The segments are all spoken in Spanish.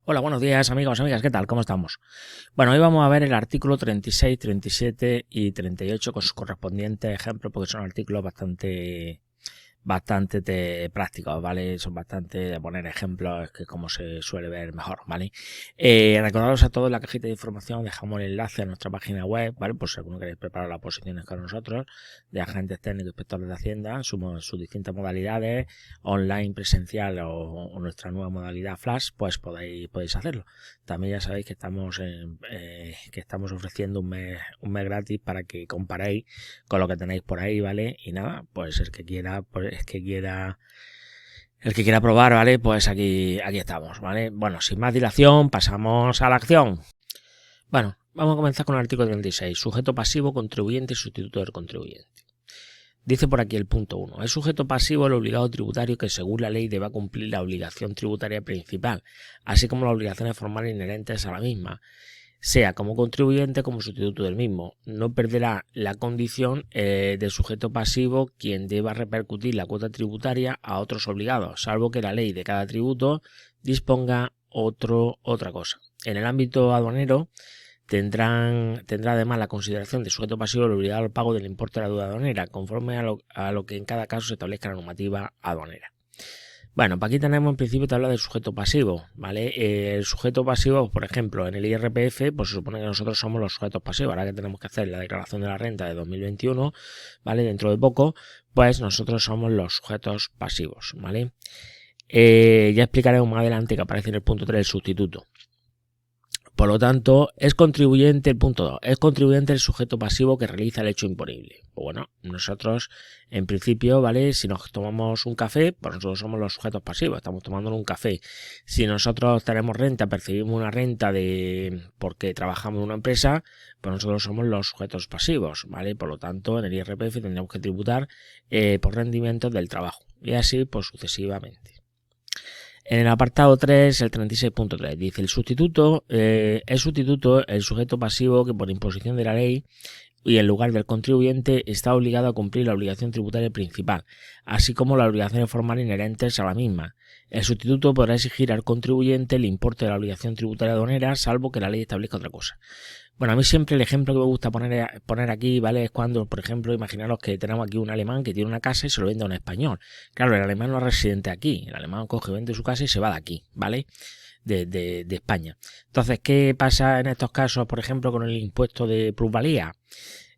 Hola, buenos días amigos, amigas, ¿qué tal? ¿Cómo estamos? Bueno, hoy vamos a ver el artículo 36, 37 y 38 con sus correspondientes ejemplos porque son artículos bastante prácticos, ¿vale? Son bastante de poner ejemplos que como se suele ver mejor, ¿vale? Recordaros a todos en la cajita de información dejamos el enlace a nuestra página web, ¿vale? Por si alguno queréis preparar las posiciones con nosotros de agentes técnicos y inspectores de Hacienda, sus distintas modalidades, online, presencial o nuestra nueva modalidad flash, pues podéis hacerlo. También ya sabéis que estamos ofreciendo un mes gratis para que comparéis con lo que tenéis por ahí, ¿vale? Y nada, pues el que quiera probar, ¿vale? Pues aquí estamos, ¿vale? Bueno, sin más dilación, pasamos a la acción. Bueno, vamos a comenzar con el artículo 36, sujeto pasivo, contribuyente y sustituto del contribuyente. Dice por aquí el punto 1. Es sujeto pasivo el obligado tributario que según la ley deba cumplir la obligación tributaria principal, así como las obligaciones formales inherentes a la misma, sea como contribuyente como sustituto del mismo. No perderá la condición de sujeto pasivo quien deba repercutir la cuota tributaria a otros obligados, salvo que la ley de cada tributo disponga otra cosa. En el ámbito aduanero tendrá además la consideración de sujeto pasivo el obligado al pago del importe de la deuda aduanera, conforme a lo que en cada caso se establezca la normativa aduanera. Bueno, pues aquí tenemos en principio tabla del sujeto pasivo, ¿vale? El sujeto pasivo, por ejemplo, en el IRPF, pues se supone que nosotros somos los sujetos pasivos. Ahora que tenemos que hacer la declaración de la renta de 2021, ¿vale? Dentro de poco, pues nosotros somos los sujetos pasivos, ¿vale? Ya explicaremos más adelante que aparece en el punto 3 el sustituto. Por lo tanto, es contribuyente el punto 2, es contribuyente el sujeto pasivo que realiza el hecho imponible. Pues bueno, nosotros en principio, ¿vale? Si nos tomamos un café, pues nosotros somos los sujetos pasivos, estamos tomando un café. Si nosotros tenemos renta, percibimos una renta porque trabajamos en una empresa, pues nosotros somos los sujetos pasivos, ¿vale? Por lo tanto, en el IRPF tendríamos que tributar por rendimientos del trabajo y así pues sucesivamente. En el apartado 3, el 36.3, dice el sustituto el sujeto pasivo que por imposición de la ley y en lugar del contribuyente está obligado a cumplir la obligación tributaria principal, así como las obligaciones formales inherentes a la misma. El sustituto podrá exigir al contribuyente el importe de la obligación tributaria aduanera, salvo que la ley establezca otra cosa. Bueno, a mí siempre el ejemplo que me gusta poner aquí, ¿vale? Es cuando, por ejemplo, imaginaros que tenemos aquí un alemán que tiene una casa y se lo vende a un español. Claro, el alemán no es residente aquí. El alemán coge, vende su casa y se va de aquí, ¿vale? De España. Entonces, ¿qué pasa en estos casos, por ejemplo, con el impuesto de plusvalía?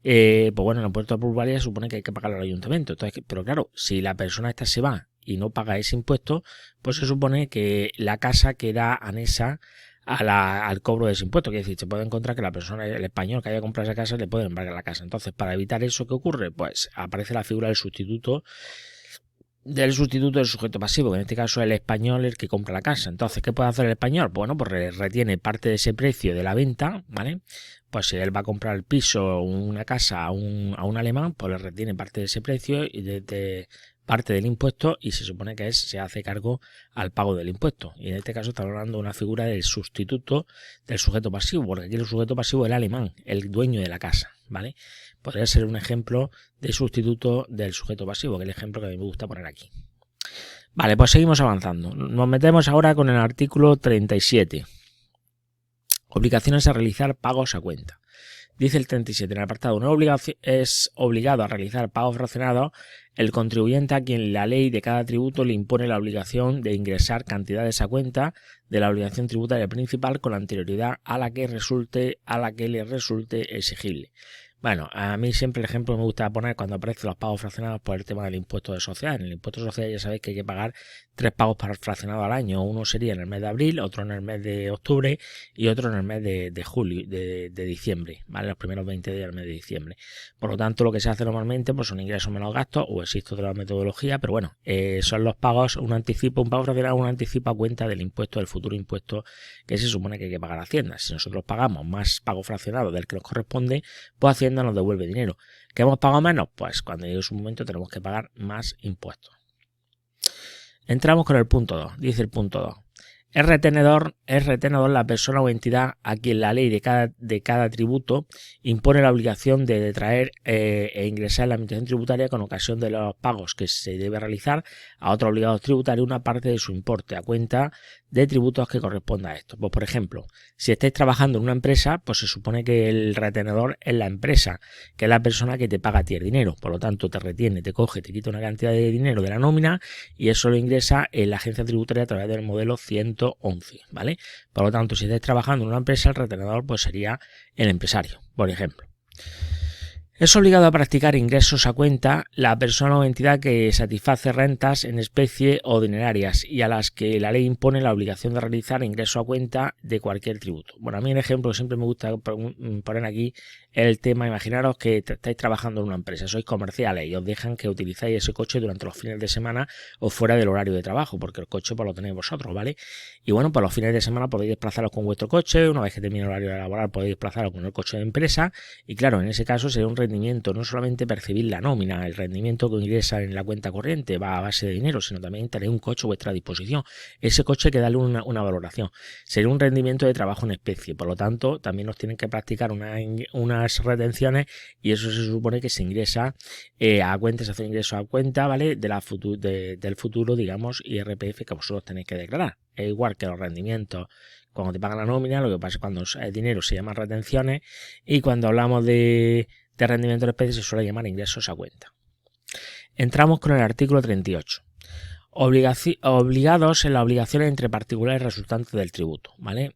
Pues bueno, el impuesto de plusvalía supone que hay que pagarlo al ayuntamiento. Entonces, pero claro, si la persona esta se va y no paga ese impuesto, pues se supone que la casa queda anexa al cobro de ese impuesto. Quiere decir, se puede encontrar que la persona, el español que haya comprado esa casa, le puede embargar la casa. Entonces, para evitar eso, ¿qué ocurre? Pues aparece la figura del sustituto del sujeto pasivo, que en este caso es el español el que compra la casa. Entonces, ¿qué puede hacer el español? Bueno, pues retiene parte de ese precio de la venta, ¿vale? Pues si él va a comprar el piso o una casa a un alemán, pues le retiene parte de ese precio y de parte del impuesto y se supone que se hace cargo al pago del impuesto. Y en este caso estamos hablando de una figura del sustituto del sujeto pasivo, porque aquí el sujeto pasivo es el alemán, el dueño de la casa, ¿vale? Podría ser un ejemplo de sustituto del sujeto pasivo, que es el ejemplo que a mí me gusta poner aquí. Vale, pues seguimos avanzando. Nos metemos ahora con el artículo 37. Obligaciones a realizar pagos a cuenta. Dice el 37 en el apartado 1, es obligado a realizar pagos fraccionados el contribuyente a quien la ley de cada tributo le impone la obligación de ingresar cantidades a cuenta de la obligación tributaria principal con anterioridad a la que le resulte exigible. Bueno, a mí siempre el ejemplo que me gusta poner cuando aparecen los pagos fraccionados por el tema del impuesto de sociedad. En el impuesto de sociedad ya sabéis que hay que pagar 3 pagos fraccionados al año. Uno sería en el mes de abril, otro en el mes de octubre y otro en el mes de julio, de diciembre, ¿vale? Los primeros 20 días del mes de diciembre. Por lo tanto, lo que se hace normalmente pues son ingresos menos gastos o existe otra metodología, pero bueno, son los pagos, un pago fraccionado, un anticipo a cuenta del impuesto, del futuro impuesto que se supone que hay que pagar a Hacienda. Si nosotros pagamos más pago fraccionado del que nos corresponde, pues Hacienda nos devuelve dinero. ¿Que hemos pagado menos? Pues cuando llegue su momento tenemos que pagar más impuestos. Entramos con el punto 2. Dice el punto 2. Es retenedor la persona o entidad a quien la ley de cada tributo impone la obligación de detraer e ingresar en la administración tributaria con ocasión de los pagos que se debe realizar a otros obligados tributarios una parte de su importe a cuenta de tributos que corresponda a esto. Pues por ejemplo, si estáis trabajando en una empresa, pues se supone que el retenedor es la empresa, que es la persona que te paga a ti el dinero. Por lo tanto, te retiene, te coge, te quita una cantidad de dinero de la nómina y eso lo ingresa en la agencia tributaria a través del modelo 111, ¿vale? Por lo tanto, si estáis trabajando en una empresa, el retenedor pues sería el empresario, por ejemplo. Es obligado a practicar ingresos a cuenta la persona o entidad que satisface rentas en especie o dinerarias y a las que la ley impone la obligación de realizar ingresos a cuenta de cualquier tributo. Bueno, a mí el ejemplo que siempre me gusta poner aquí es el tema, imaginaros que estáis trabajando en una empresa, sois comerciales y os dejan que utilizáis ese coche durante los fines de semana o fuera del horario de trabajo, porque el coche pues lo tenéis vosotros, ¿vale? Y bueno, pues los fines de semana podéis desplazaros con vuestro coche, una vez que termine el horario laboral podéis desplazaros con el coche de empresa y claro, en ese caso sería un rendimiento, no solamente percibir la nómina, el rendimiento que ingresa en la cuenta corriente va a base de dinero, sino también tenéis un coche a vuestra disposición. Ese coche hay que darle una valoración. Sería un rendimiento de trabajo en especie, por lo tanto también nos tienen que practicar unas retenciones y eso se supone que se ingresa a cuenta, se hace ingreso a cuenta, ¿vale? Del futuro, digamos, IRPF que vosotros tenéis que declarar. Es igual que los rendimientos cuando te pagan la nómina, lo que pasa es que cuando es dinero se llaman retenciones y cuando hablamos de rendimiento en especie se suele llamar ingresos a cuenta. Entramos con el artículo 38. Obligados en las obligaciones entre particulares resultantes del tributo, ¿vale?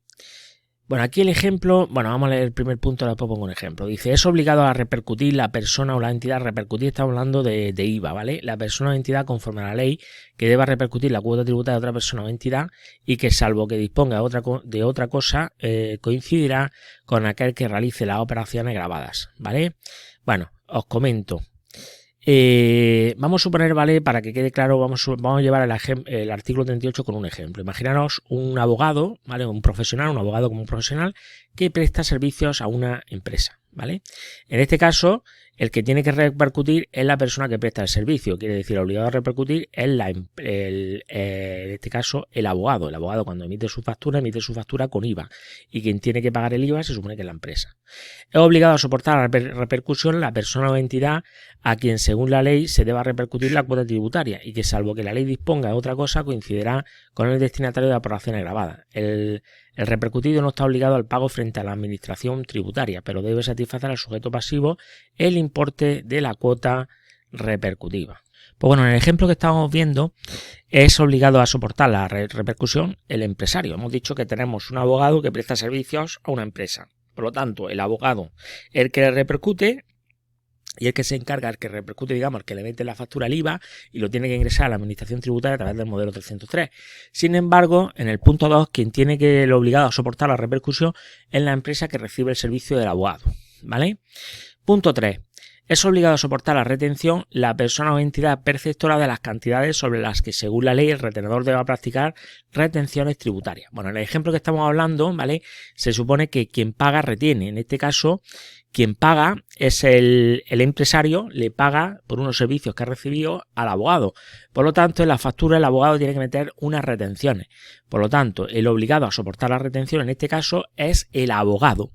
Bueno, aquí el ejemplo, vamos a leer el primer punto, después pongo un ejemplo. Dice, es obligado a repercutir la persona o la entidad, repercutir, estamos hablando de IVA, ¿vale? La persona o entidad conforme a la ley que deba repercutir la cuota tributaria de otra persona o entidad y que salvo que disponga de otra cosa, coincidirá con aquel que realice las operaciones gravadas, ¿vale? Bueno, os comento. Vamos a suponer, ¿vale? Para que quede claro, vamos a llevar el artículo 38 con un ejemplo. Imaginaros un abogado, ¿vale? Un profesional, un abogado como un profesional que presta servicios a una empresa, ¿vale? En este caso, el que tiene que repercutir es la persona que presta el servicio, quiere decir, obligado a repercutir es en este caso el abogado. El abogado cuando emite su factura con IVA y quien tiene que pagar el IVA se supone que es la empresa. Es obligado a soportar la repercusión la persona o entidad a quien según la ley se deba repercutir la cuota tributaria y que salvo que la ley disponga de otra cosa coincidirá con el destinatario de operaciones gravadas. El repercutido no está obligado al pago frente a la administración tributaria, pero debe satisfacer al sujeto pasivo el importe de la cuota repercutiva. Pues bueno, en el ejemplo que estamos viendo es obligado a soportar la repercusión el empresario. Hemos dicho que tenemos un abogado que presta servicios a una empresa. Por lo tanto, el abogado, el que le repercute y el que se encarga, el que repercute, digamos, el que le mete la factura al IVA y lo tiene que ingresar a la administración tributaria a través del modelo 303. Sin embargo, en el punto 2, quien tiene que el obligado a soportar la repercusión es la empresa que recibe el servicio del abogado, ¿vale? Punto 3. Es obligado a soportar la retención la persona o entidad perceptora de las cantidades sobre las que, según la ley, el retenedor deba practicar retenciones tributarias. Bueno, en el ejemplo que estamos hablando, ¿vale? Se supone que quien paga retiene. En este caso, quien paga es el empresario, le paga por unos servicios que ha recibido al abogado. Por lo tanto, en la factura el abogado tiene que meter unas retenciones. Por lo tanto, el obligado a soportar la retención en este caso es el abogado.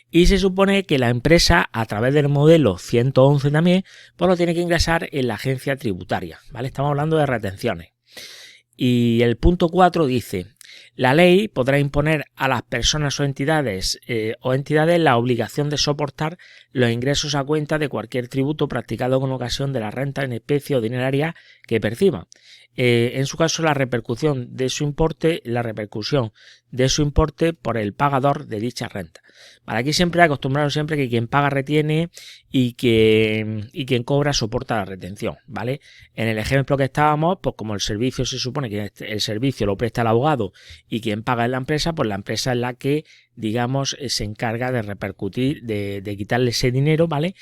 Y se supone que la empresa, a través del modelo 111 también, pues lo tiene que ingresar en la agencia tributaria, ¿vale? Estamos hablando de retenciones. Y el punto 4 dice, la ley podrá imponer a las personas o entidades la obligación de soportar los ingresos a cuenta de cualquier tributo practicado con ocasión de la renta en especie o dineraria que perciba. En su caso, la repercusión de su importe por el pagador de dicha renta. Para aquí siempre acostumbraros siempre que quien paga retiene y quien cobra soporta la retención, ¿vale? En el ejemplo que estábamos, pues como el servicio se supone que el servicio lo presta el abogado y quien paga es la empresa, pues la empresa es la que, digamos, se encarga de repercutir, de quitarle ese dinero, ¿vale?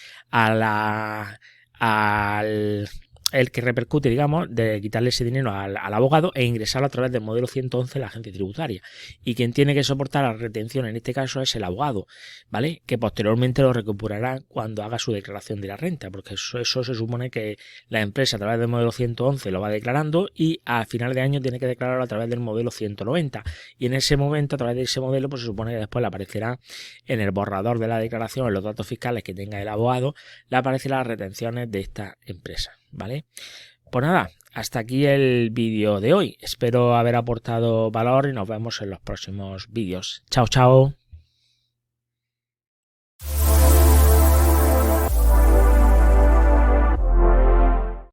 El que repercute, digamos, de quitarle ese dinero al abogado e ingresarlo a través del modelo 111 en la agencia tributaria. Y quien tiene que soportar la retención en este caso es el abogado, ¿vale? Que posteriormente lo recuperará cuando haga su declaración de la renta, porque eso se supone que la empresa a través del modelo 111 lo va declarando y a final de año tiene que declararlo a través del modelo 190. Y en ese momento, a través de ese modelo, pues se supone que después le aparecerá en el borrador de la declaración, en los datos fiscales que tenga el abogado, le aparecerán las retenciones de esta empresa, ¿vale? Pues nada, hasta aquí el vídeo de hoy. Espero haber aportado valor y nos vemos en los próximos vídeos. Chao, chao.